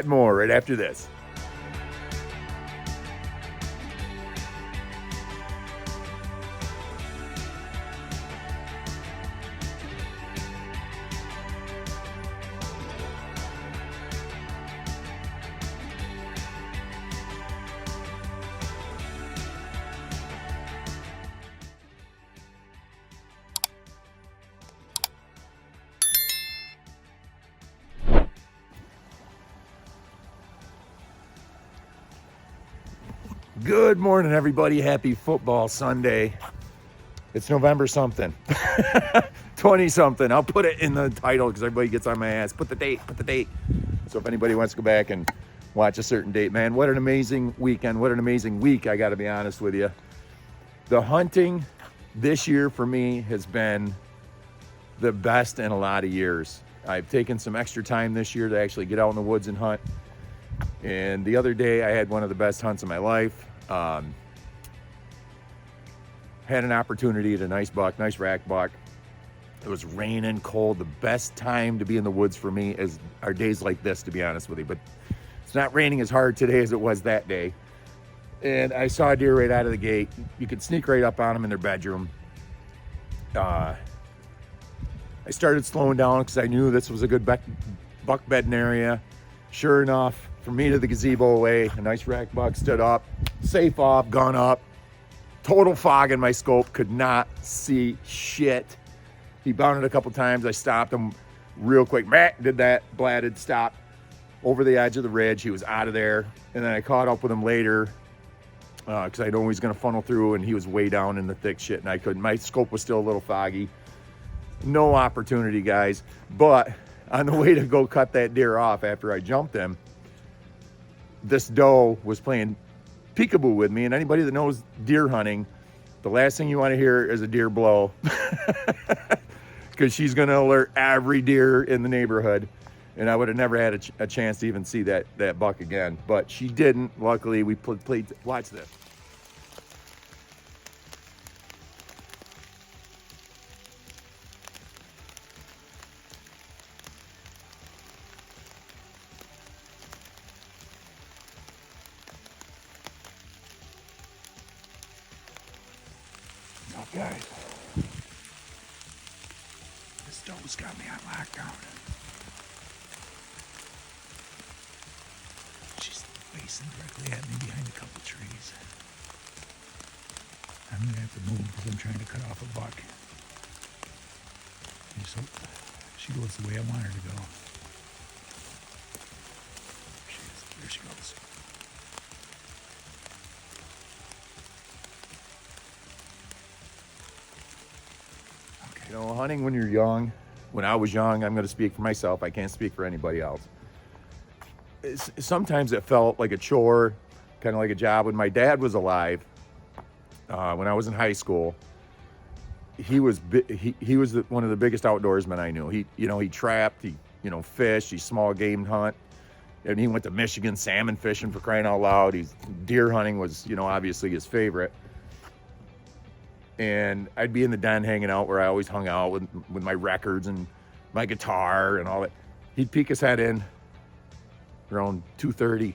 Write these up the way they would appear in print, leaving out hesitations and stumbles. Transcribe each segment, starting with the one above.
that and more right after this. Good morning, everybody. Happy football Sunday. It's November something. 20 something. I'll put it in the title because everybody gets on my ass. Put the date. So if anybody wants to go back and watch a certain date, man, what an amazing weekend. What an amazing week, I got to be honest with you. The hunting this year for me has been the best in a lot of years. I've taken some extra time this year to actually get out in the woods and hunt. And the other day I had one of the best hunts of my life. Had an opportunity at a nice rack buck. It was raining, cold. The best time to be in the woods for me are days like this, to be honest with you. But it's not raining as hard today as it was that day. And I saw a deer right out of the gate. You could sneak right up on them in their bedroom. I started slowing down because I knew this was a good buck bedding area. Sure enough, from me to the gazebo away, a nice rack buck stood up, safe off, gun up, total fog in my scope, could not see shit. He bounded a couple times. I stopped him real quick. Did that, blatted, stopped over the edge of the ridge. He was out of there. And then I caught up with him later because I know he was going to funnel through, and he was way down in the thick shit, and I couldn't. My scope was still a little foggy. No opportunity, guys. But on the way to go cut that deer off after I jumped him, this doe was playing peekaboo with me, and anybody that knows deer hunting, the last thing you want to hear is a deer blow because she's going to alert every deer in the neighborhood, and I would have never had a chance to even see that buck again, but she didn't. Luckily, we played. Watch this. Guys, this doe's got me on lockdown. She's facing directly at me behind a couple trees. I'm gonna have to move because I'm trying to cut off a buck. I just hope she goes the way I want her to go. There she goes. You know, hunting when you're young, when I was young, I'm going to speak for myself. I can't speak for anybody else. Sometimes it felt like a chore, kind of like a job. When my dad was alive, when I was in high school, he was one of the biggest outdoorsmen I knew. He trapped, he fished, he small game hunt, and he went to Michigan salmon fishing, for crying out loud. Deer hunting was, obviously his favorite. And I'd be in the den hanging out where I always hung out with my records and my guitar and all that. He'd peek his head in around 2:30.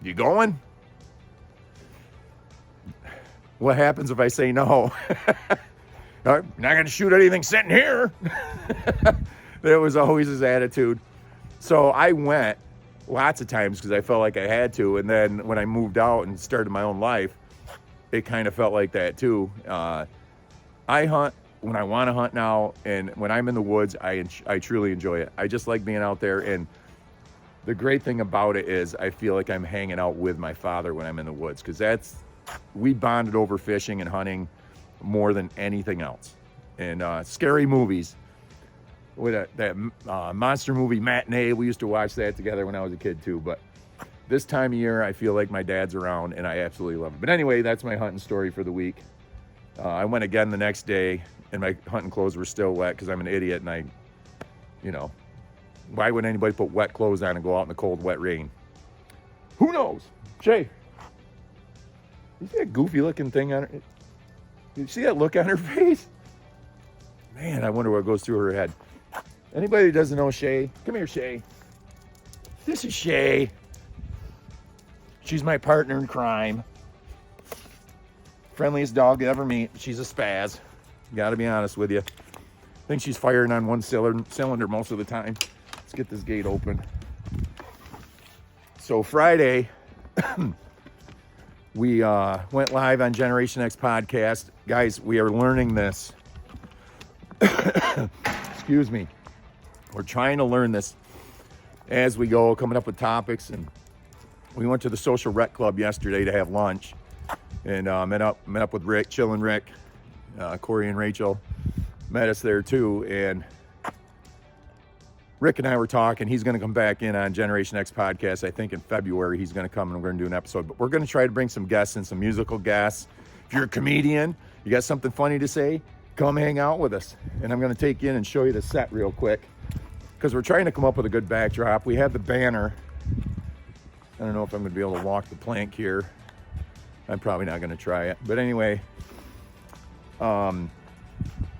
You going? What happens if I say no? I'm not going to shoot anything sitting here. That was always his attitude. So I went lots of times because I felt like I had to. And then when I moved out and started my own life, it kind of felt like that too. I hunt when I want to hunt now, and when I'm in the woods, I truly enjoy it. I just like being out there, and the great thing about it is I feel like I'm hanging out with my father when I'm in the woods, because we bonded over fishing and hunting more than anything else. And scary movies, with that monster movie Matinee, we used to watch that together when I was a kid too. But this time of year, I feel like my dad's around, and I absolutely love it. But anyway, that's my hunting story for the week. I went again the next day, and my hunting clothes were still wet because I'm an idiot, and why would anybody put wet clothes on and go out in the cold, wet rain? Who knows? Shay, you see that goofy-looking thing on her? You see that look on her face? Man, I wonder what goes through her head. Anybody who doesn't know Shay, come here, Shay. This is Shay. She's my partner in crime. Friendliest dog you ever meet. She's a spaz. Gotta be honest with you. I think she's firing on one cylinder most of the time. Let's get this gate open. So Friday, we went live on Generation X podcast. Guys, we are learning this. Excuse me. We're trying to learn this as we go, coming up with topics. And we went to the Social Rec Club yesterday to have lunch. And met up with Rick, Chillin' Rick, Corey and Rachel met us there too. And Rick and I were talking. He's going to come back in on Generation X podcast. I think in February he's going to come and we're going to do an episode. But we're going to try to bring some guests and some musical guests. If you're a comedian, you got something funny to say, come hang out with us. And I'm going to take you in and show you the set real quick because we're trying to come up with a good backdrop. We have the banner. I don't know if I'm going to be able to walk the plank here. I'm probably not going to try it. But anyway,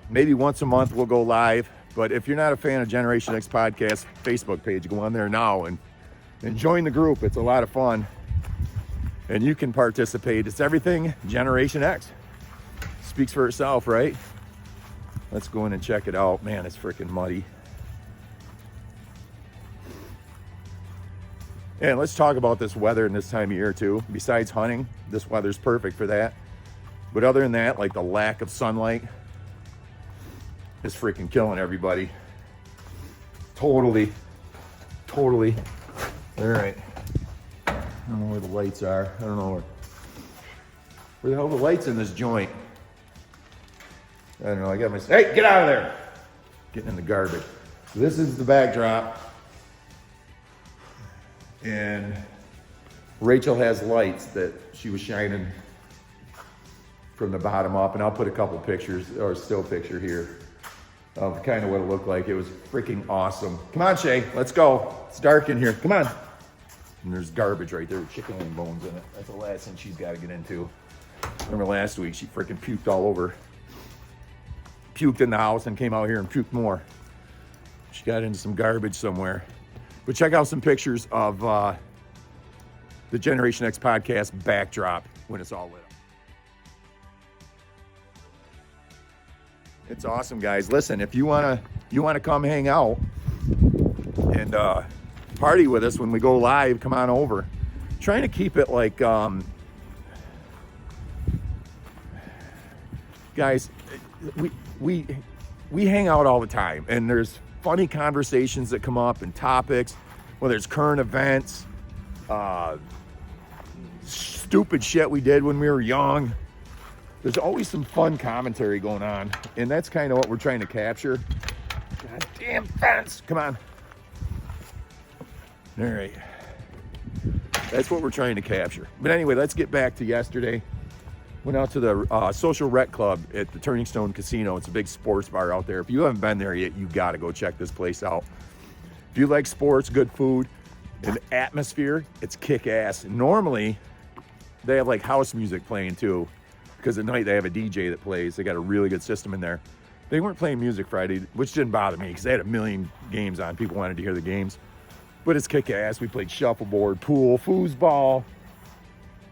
maybe once a month we'll go live. But if you're not a fan of Generation X podcast Facebook page, go on there now and join the group. It's a lot of fun. And you can participate. It's everything Generation X. Speaks for itself, right? Let's go in and check it out. Man, it's freaking muddy. And let's talk about this weather in this time of year too. Besides hunting, this weather's perfect for that. But other than that, like the lack of sunlight is freaking killing everybody. Totally. All right. I don't know where the lights are. I don't know where the hell are the lights in this joint. I don't know. I got my, hey, get out of there. Getting in the garbage. So this is the backdrop. And Rachel has lights that she was shining from the bottom up. And I'll put a couple pictures or a still picture here of kind of what it looked like. It was freaking awesome. Come on, Shay, let's go. It's dark in here. Come on. And there's garbage right there, chicken wing bones in it. That's the last thing she's got to get into. Remember last week, she freaking puked all over. Puked in the house and came out here and puked more. She got into some garbage somewhere. But check out some pictures of the Generation X podcast backdrop when it's all lit up. It's awesome, guys. Listen, if you wanna come hang out and party with us when we go live, come on over. Trying to keep it like guys, we hang out all the time, and there's funny conversations that come up and topics, whether it's current events, stupid shit we did when we were young. There's always some fun commentary going on, and that's kind of what we're trying to capture. God damn fence, come on. All right, that's what we're trying to capture. But anyway, let's get back to yesterday. Went out to the Social Rec Club at the Turning Stone Casino. It's a big sports bar out there. If you haven't been there yet, you got to go check this place out. If you like sports, good food, and atmosphere, it's kick-ass. Normally, they have like house music playing too, because at night they have a DJ that plays. They got a really good system in there. They weren't playing music Friday, which didn't bother me because they had a million games on. People wanted to hear the games. But it's kick-ass. We played shuffleboard, pool, foosball,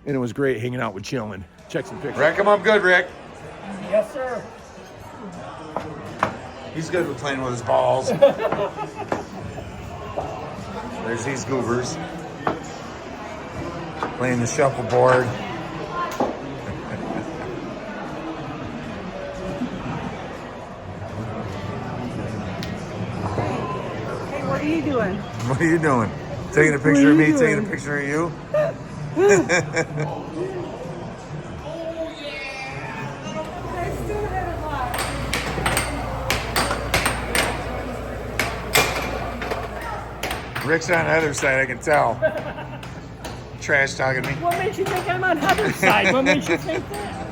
and it was great hanging out with Chillin'. Check some pictures. Rack him up good, Rick. Yes, sir. He's good with playing with his balls. There's these goobers playing the shuffleboard. Hey, what are you doing? What are you doing? Taking a picture of me, taking a picture of you? Rick's on the other side, I can tell. Trash talking me. What made you think I'm on Heather's side? What made you think that?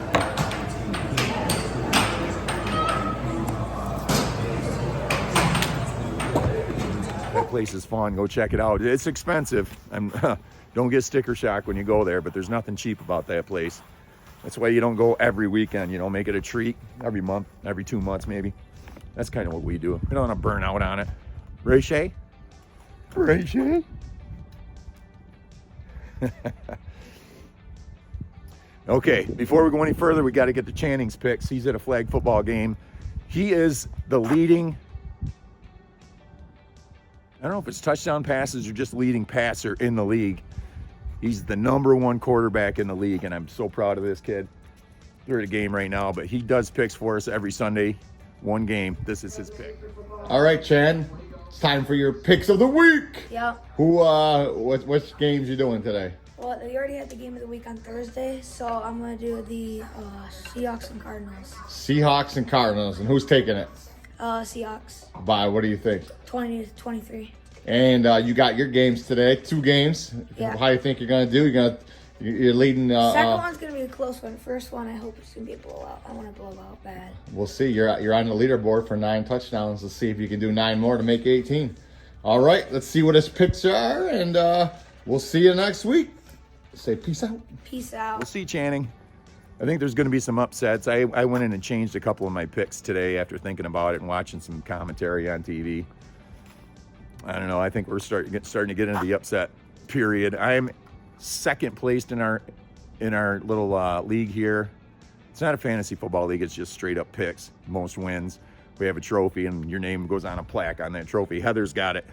That place is fun. Go check it out. It's expensive. Don't get sticker shock when you go there, but there's nothing cheap about that place. That's why you don't go every weekend. You know, make it a treat every month, every 2 months maybe. That's kind of what we do. We don't want to burn out on it. Right, Shay? Right, Shay? Okay, before we go any further, we got to get to Channing's picks. He's at a flag football game. He is the leading, I don't know if it's touchdown passes or just leading passer in the league. He's the #1 quarterback in the league, and I'm so proud of this kid. They're at a game right now, but he does picks for us every Sunday. One game. This is his pick. All right, Chan. It's time for your picks of the week. Yeah. Which games you doing today? Well, we already had the game of the week on Thursday, so I'm going to do the Seahawks and Cardinals. Seahawks and Cardinals. And who's taking it? Seahawks, By what do you think? 20-23. And you got your games today, 2 games. Yeah. How do you think you're going to do? You're leading. Second one's going to be a close one. First one, I hope it's going to be a blowout. I want to blow out bad. We'll see. You're on the leaderboard for 9 touchdowns. Let's see if you can do 9 more to make 18. All right, let's see what his picks are, and we'll see you next week. Say peace out. Peace out. We'll see, Channing. I think there's going to be some upsets. I went in and changed a couple of my picks today after thinking about it and watching some commentary on TV. I don't know. I think we're starting to get into the upset period. I'm second placed in our little league here. It's not a fantasy football league. It's just straight up picks. Most wins. We have a trophy, and your name goes on a plaque on that trophy. Heather's got it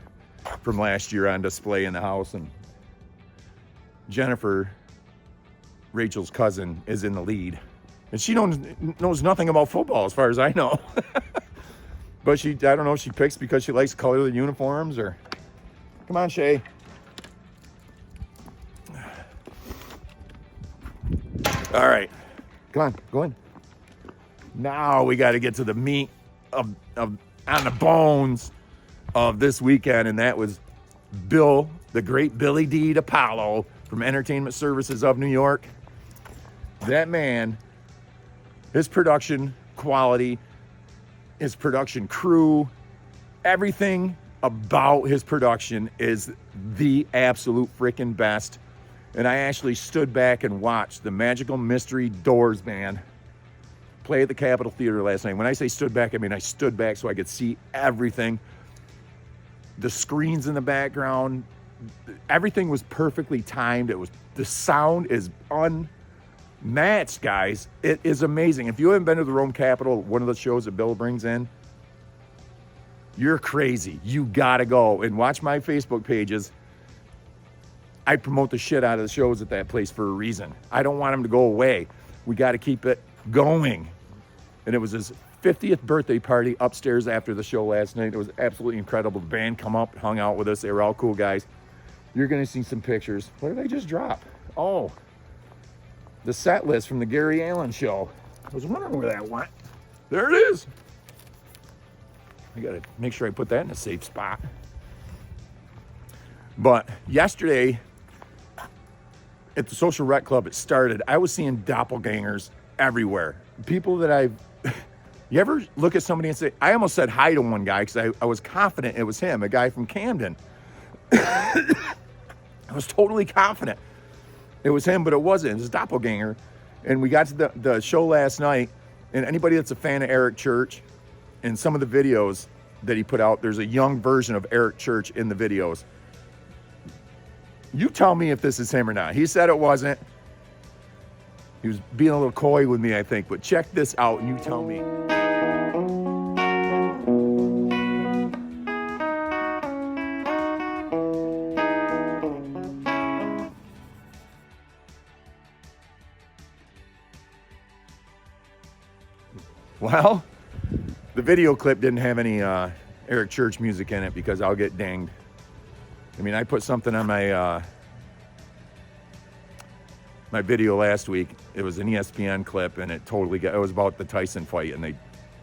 from last year on display in the house, and Jennifer, Rachel's cousin, is in the lead. And she knows nothing about football as far as I know. But I don't know if she picks because she likes the color of the uniforms or... Come on, Shay. All right. Come on, go in. Now we got to get to the meat of on the bones of this weekend, and that was Bill, the great Billy D. DiPaolo from Entertainment Services of New York. That man, his production quality, his production crew, everything about his production is the absolute freaking best. And I actually stood back and watched the Magical Mystery Doors Band play at the Capitol Theater last night. When I say stood back, I mean I stood back so I could see everything. The screens in the background, everything was perfectly timed. The sound is unmatched, guys. It is amazing. If you haven't been to the Rome Capitol, one of the shows that Bill brings in, you're crazy. You gotta go and watch my Facebook pages. I promote the shit out of the shows at that place for a reason. I don't want them to go away. We got to keep it going. And it was his 50th birthday party upstairs after the show last night. It was absolutely incredible. The band come up, hung out with us. They were all cool guys. You're going to see some pictures. What did I just drop? Oh, the set list from the Gary Allen show. I was wondering where that went. There it is. I got to make sure I put that in a safe spot. But yesterday, at the Social Rec Club, it started. I was seeing doppelgangers everywhere. People that you ever look at somebody and say, I almost said hi to one guy because I was confident it was him, a guy from Camden. I was totally confident it was him, but it wasn't. It was a doppelganger. And we got to the show last night, and anybody that's a fan of Eric Church, and some of the videos that he put out, there's a young version of Eric Church in the videos. You tell me if this is him or not. He said it wasn't. He was being a little coy with me, I think. But check this out and you tell me. Well, the video clip didn't have any Eric Church music in it because I'll get dinged. I mean, I put something on my my video last week. It was an ESPN clip, and it was about the Tyson fight, and they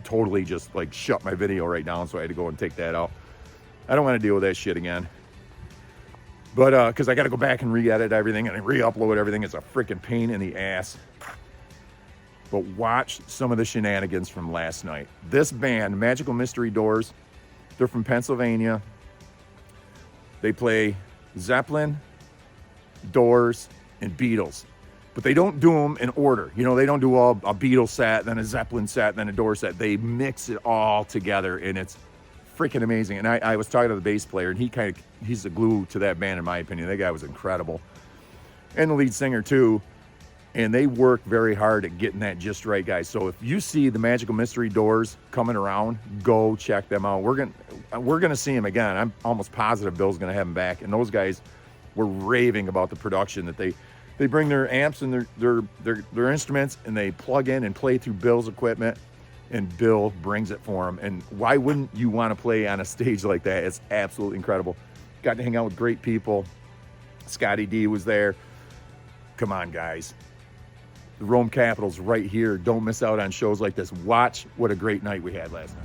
totally just like shut my video right down, so I had to go and take that out. I don't want to deal with that shit again. But because I got to go back and re-edit everything and re-upload everything. It's a freaking pain in the ass. But watch some of the shenanigans from last night. This band, Magical Mystery Doors, they're from Pennsylvania. They play Zeppelin, Doors, and Beatles. But they don't do them in order. You know, they don't do a Beatles set, then a Zeppelin set, then a Doors set. They mix it all together, and it's freaking amazing. And I was talking to the bass player, and he's the glue to that band, in my opinion. That guy was incredible. and the lead singer too. And they work very hard at getting that just right, guys. So if you see the Magical Mystery Doors coming around, go check them out. We're gonna see them again. I'm almost positive Bill's gonna have them back. And those guys were raving about the production that they bring their amps and their instruments, and they plug in and play through Bill's equipment, and Bill brings it for them. And why wouldn't you want to play on a stage like that? It's absolutely incredible. Got to hang out with great people. Scotty D was there. Come on, guys. The Rome Capital's right here. Don't miss out on shows like this. Watch what a great night we had last night.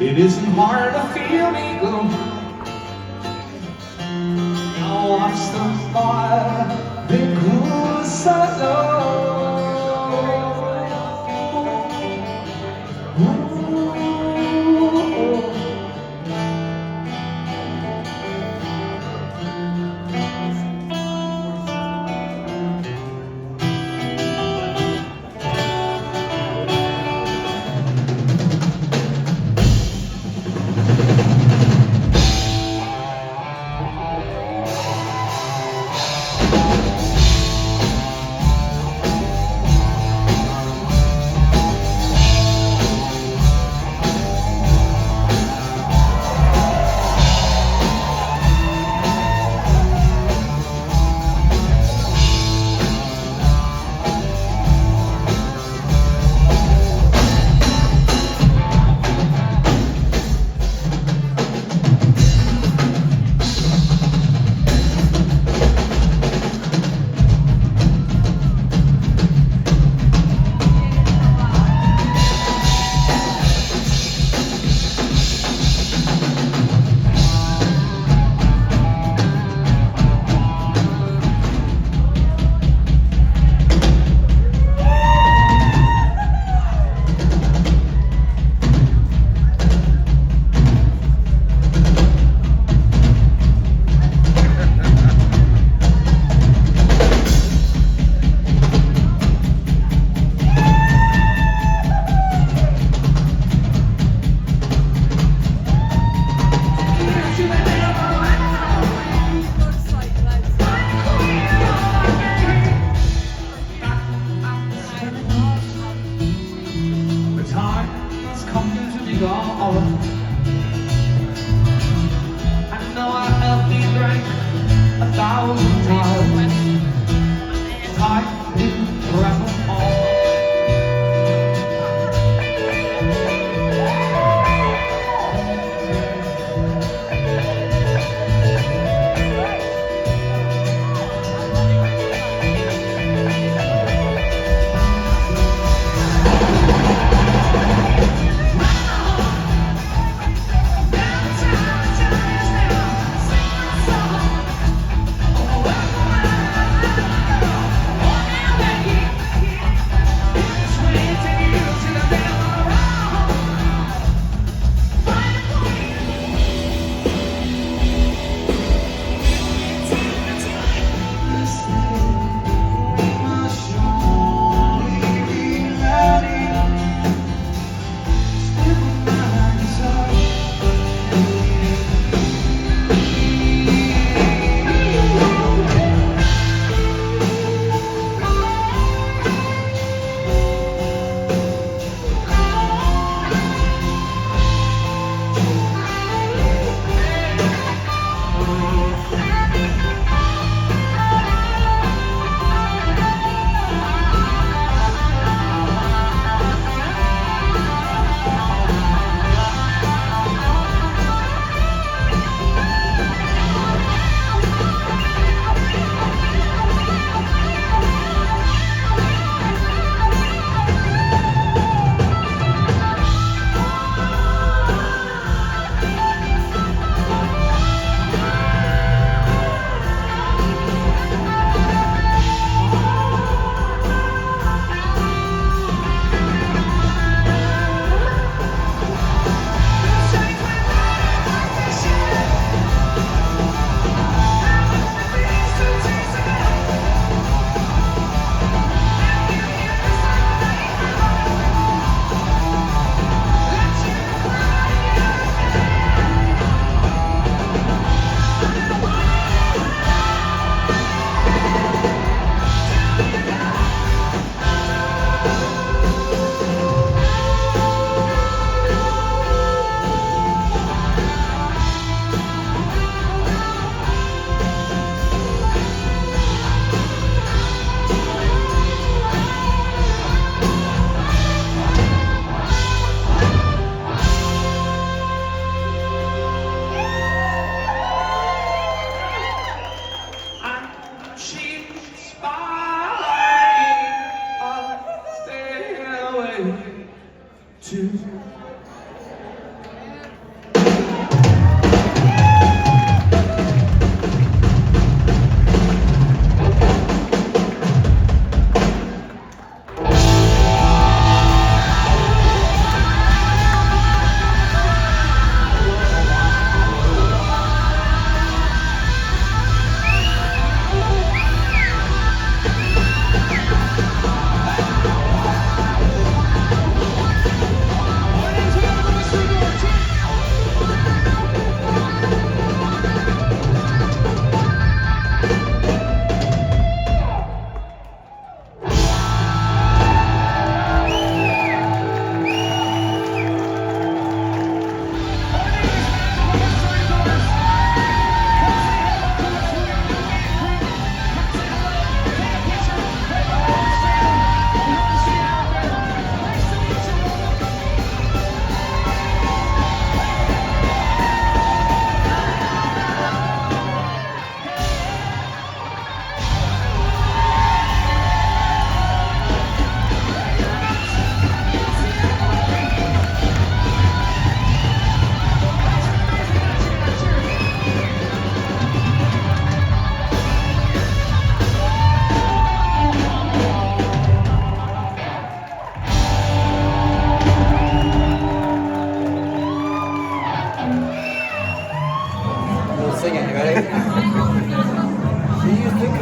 It isn't hard to feel me go. Now I'm stuck by the cool side. way to.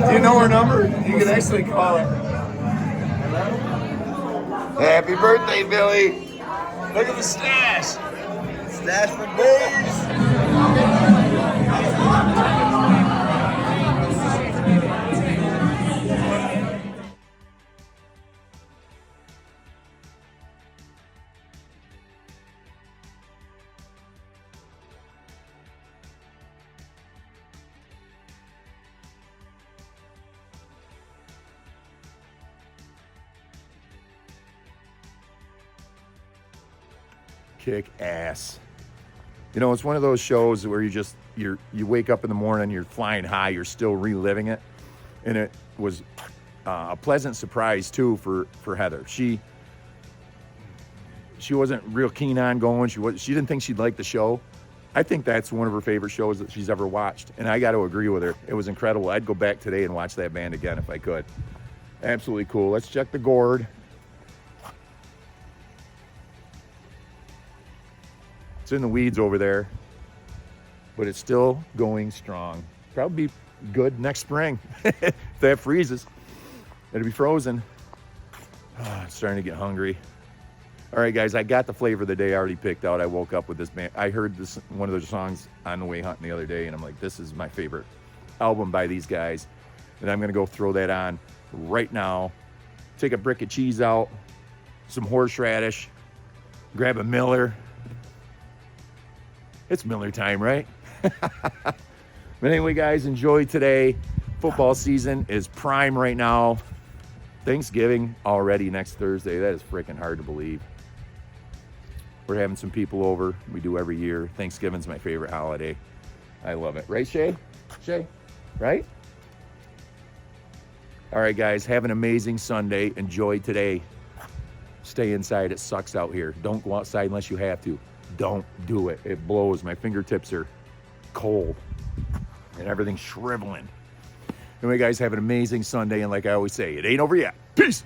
Do you know her number? You can actually call her. Happy birthday, Billy. Look at the stash. Stash for days. Kick ass. You know, it's one of those shows where you wake up in the morning, you're flying high, you're still reliving it, and it was a pleasant surprise too for Heather. She wasn't real keen on going. She didn't think she'd like the show. I think that's one of her favorite shows that she's ever watched, and I got to agree with her. It was incredible. I'd go back today and watch that band again if I could. Absolutely cool. Let's check the gourd. It's in the weeds over there, but it's still going strong. Probably be good next spring if that freezes. It'll be frozen. Oh, it's starting to get hungry. All right, guys, I got the flavor of the day already picked out. I woke up with this band. I heard one of their songs on the way hunting the other day, and I'm like, this is my favorite album by these guys. And I'm gonna go throw that on right now. Take a brick of cheese out, some horseradish, grab a Miller. It's Miller time, right? But anyway, guys, enjoy today. Football season is prime right now. Thanksgiving already next Thursday. That is freaking hard to believe. We're having some people over. We do every year. Thanksgiving's my favorite holiday. I love it. Right, Shay? Shay? Right? All right, guys, have an amazing Sunday. Enjoy today. Stay inside. It sucks out here. Don't go outside unless you have to. Don't do it. It blows. My fingertips are cold and everything's shriveling. Anyway, guys, have an amazing Sunday. And like I always say, it ain't over yet. Peace.